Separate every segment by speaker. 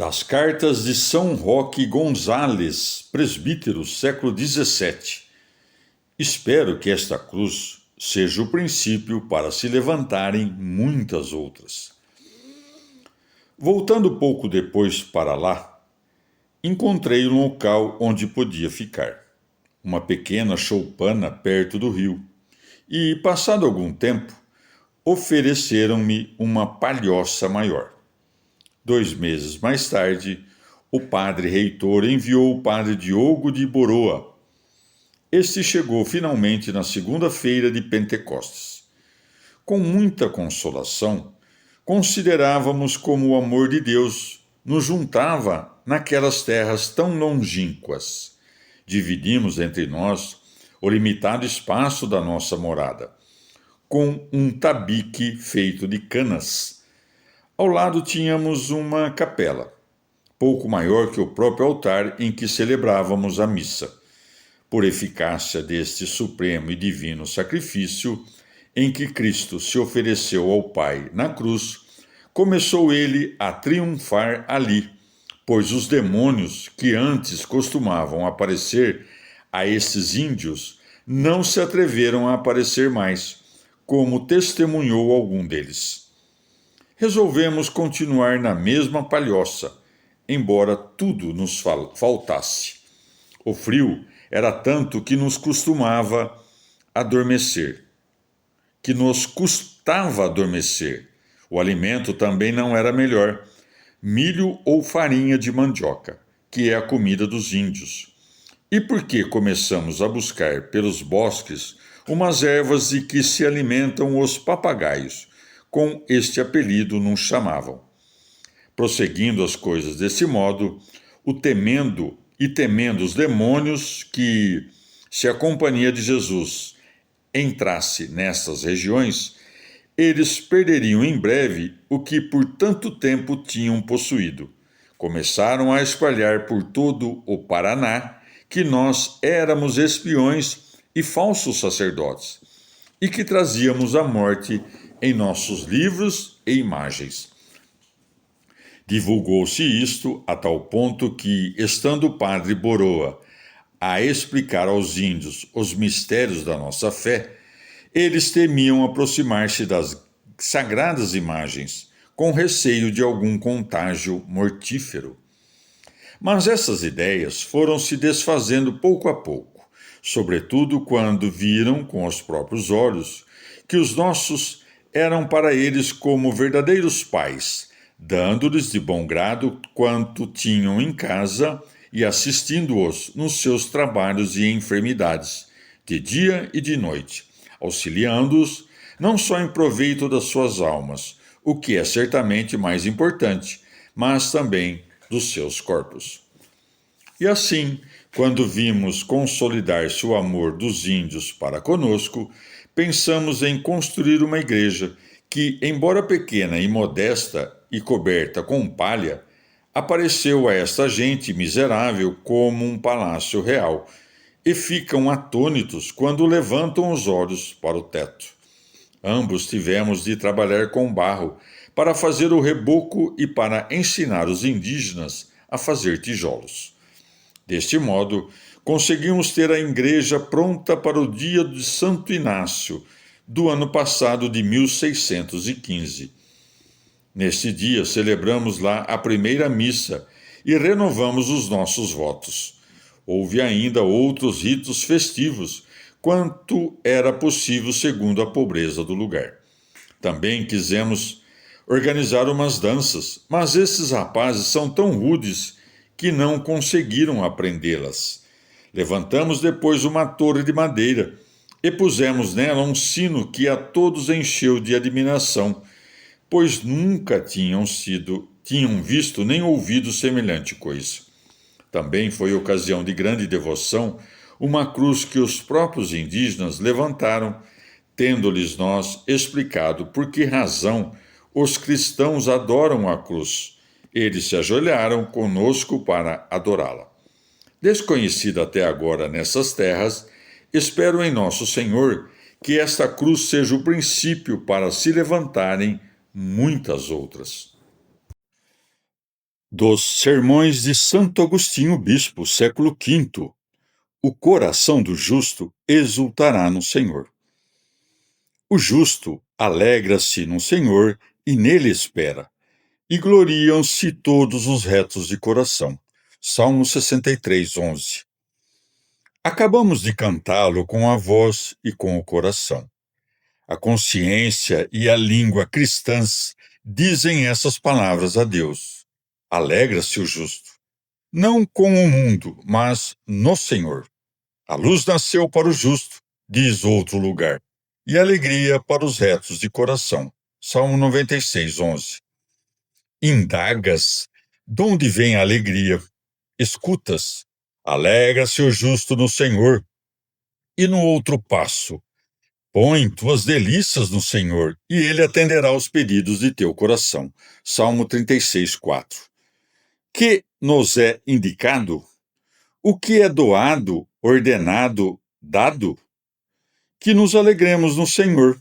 Speaker 1: Das cartas de São Roque Gonzales, presbítero, século XVII. Espero que esta cruz seja o princípio para se levantarem muitas outras. Voltando pouco depois para lá, encontrei um local onde podia ficar, uma pequena choupana perto do rio, e, passado algum tempo, ofereceram-me uma palhoça maior. 2 meses mais tarde, o padre reitor enviou o padre Diogo de Boroa. Este chegou finalmente na segunda-feira de Pentecostes. Com muita consolação, considerávamos como o amor de Deus nos juntava naquelas terras tão longínquas. Dividimos entre nós o limitado espaço da nossa morada, com um tabique feito de canas. Ao lado tínhamos uma capela, pouco maior que o próprio altar em que celebrávamos a missa. Por eficácia deste supremo e divino sacrifício, em que Cristo se ofereceu ao Pai na cruz, começou ele a triunfar ali, pois os demônios que antes costumavam aparecer a esses índios não se atreveram a aparecer mais, como testemunhou algum deles. Resolvemos continuar na mesma palhoça, embora tudo nos faltasse. O frio era tanto que nos custava adormecer. O alimento também não era melhor. Milho ou farinha de mandioca, que é a comida dos índios. E por que começamos a buscar pelos bosques umas ervas de que se alimentam os papagaios? Com este apelido nos chamavam. Prosseguindo as coisas desse modo, temendo os demônios que, se a companhia de Jesus entrasse nessas regiões, eles perderiam em breve o que por tanto tempo tinham possuído. Começaram a espalhar por todo o Paraná que nós éramos espiões e falsos sacerdotes, e que trazíamos a morte em nossos livros e imagens. Divulgou-se isto a tal ponto que, estando o padre Boroa a explicar aos índios os mistérios da nossa fé, eles temiam aproximar-se das sagradas imagens, com receio de algum contágio mortífero. Mas essas ideias foram se desfazendo pouco a pouco, sobretudo quando viram com os próprios olhos que os nossos eram para eles como verdadeiros pais, dando-lhes de bom grado quanto tinham em casa e assistindo-os nos seus trabalhos e enfermidades, de dia e de noite, auxiliando-os não só em proveito das suas almas, o que é certamente mais importante, mas também dos seus corpos. E assim, quando vimos consolidar-se o amor dos índios para conosco, pensamos em construir uma igreja que, embora pequena e modesta e coberta com palha, apareceu a esta gente miserável como um palácio real, e ficam atônitos quando levantam os olhos para o teto. Ambos tivemos de trabalhar com barro para fazer o reboco e para ensinar os indígenas a fazer tijolos. Deste modo, conseguimos ter a igreja pronta para o dia de Santo Inácio, do ano passado de 1615. Neste dia, celebramos lá a primeira missa e renovamos os nossos votos. Houve ainda outros ritos festivos, quanto era possível segundo a pobreza do lugar. Também quisemos organizar umas danças, mas esses rapazes são tão rudes que não conseguiram aprendê-las. Levantamos depois uma torre de madeira e pusemos nela um sino que a todos encheu de admiração, pois nunca tinham visto nem ouvido semelhante coisa. Também foi ocasião de grande devoção uma cruz que os próprios indígenas levantaram, tendo-lhes nós explicado por que razão os cristãos adoram a cruz. Eles se ajoelharam conosco para adorá-la. Desconhecida até agora nessas terras, espero em nosso Senhor que esta cruz seja o princípio para se levantarem muitas outras. Dos Sermões de Santo Agostinho Bispo, século V. O coração do justo exultará no Senhor. O justo alegra-se no Senhor e nele espera, e gloriam-se todos os retos de coração. Salmo 63, 11. Acabamos de cantá-lo com a voz e com o coração. A consciência e a língua cristãs dizem essas palavras a Deus. Alegra-se o justo, não com o mundo, mas no Senhor. A luz nasceu para o justo, diz outro lugar, e alegria para os retos de coração. Salmo 96, 11. Indagas, de onde vem a alegria? Escutas, alegra-se o justo no Senhor. E no outro passo, põe tuas delícias no Senhor, e ele atenderá aos pedidos de teu coração. Salmo 36, 4. Que nos é indicado? O que é doado, ordenado, dado? Que nos alegremos no Senhor.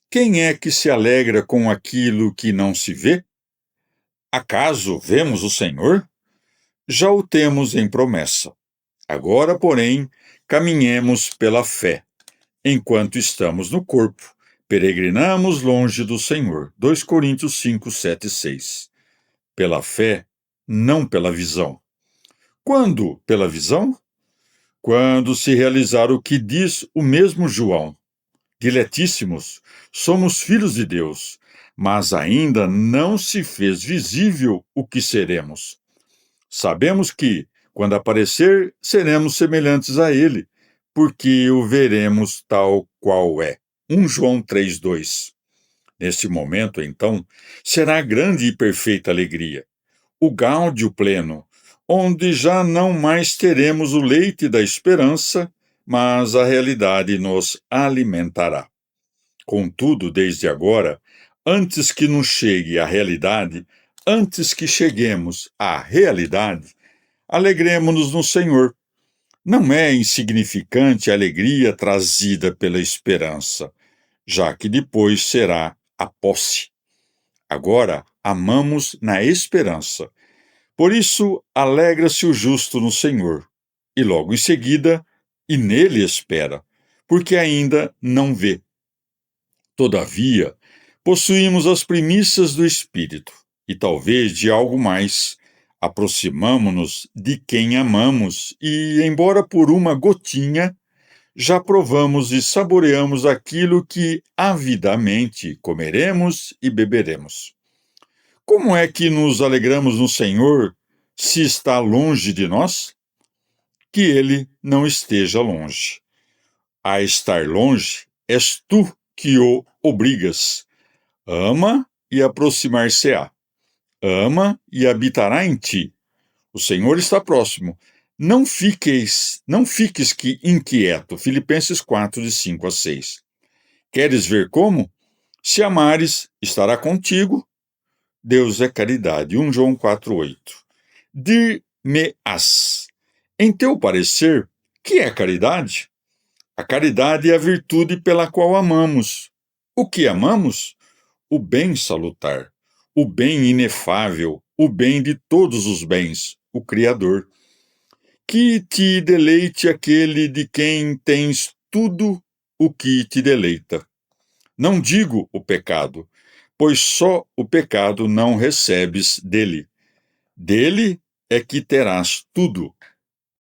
Speaker 1: Quem é que se alegra com aquilo que não se vê? Acaso vemos o Senhor? Já o temos em promessa. Agora, porém, caminhemos pela fé. Enquanto estamos no corpo, peregrinamos longe do Senhor. 2 Coríntios 5, 7 e 6. Pela fé, não pela visão. Quando pela visão? Quando se realizar o que diz o mesmo João. Diletíssimos, somos filhos de Deus, mas ainda não se fez visível o que seremos. Sabemos que, quando aparecer, seremos semelhantes a Ele, porque o veremos tal qual é. 1 João 3,2. Nesse momento, então, será grande e perfeita alegria, o gáudio pleno, onde já não mais teremos o leite da esperança, mas a realidade nos alimentará. Contudo, desde agora, antes que nos chegue a realidade, antes que cheguemos à realidade, alegremo-nos no Senhor. Não é insignificante a alegria trazida pela esperança, já que depois será a posse. Agora, amamos na esperança. Por isso, alegra-se o justo no Senhor, e logo em seguida, e nele espera, porque ainda não vê. Todavia, possuímos as primícias do Espírito, e talvez de algo mais. Aproximamo-nos de quem amamos, e, embora por uma gotinha, já provamos e saboreamos aquilo que avidamente comeremos e beberemos. Como é que nos alegramos no Senhor se está longe de nós? Que ele não esteja longe. A estar longe, és tu que o obrigas. Ama e aproximar-se-á. Ama e habitará em ti. O Senhor está próximo. Não fiques inquieto. Filipenses 4, de 5 a 6. Queres ver como? Se amares, estará contigo. Deus é caridade. 1 João 4,8. Dir-me-ás, em teu parecer, que é caridade? A caridade é a virtude pela qual amamos. O que amamos? O bem salutar, o bem inefável, o bem de todos os bens, o Criador. Que te deleite aquele de quem tens tudo o que te deleita. Não digo o pecado, pois só o pecado não recebes dele. Dele é que terás tudo.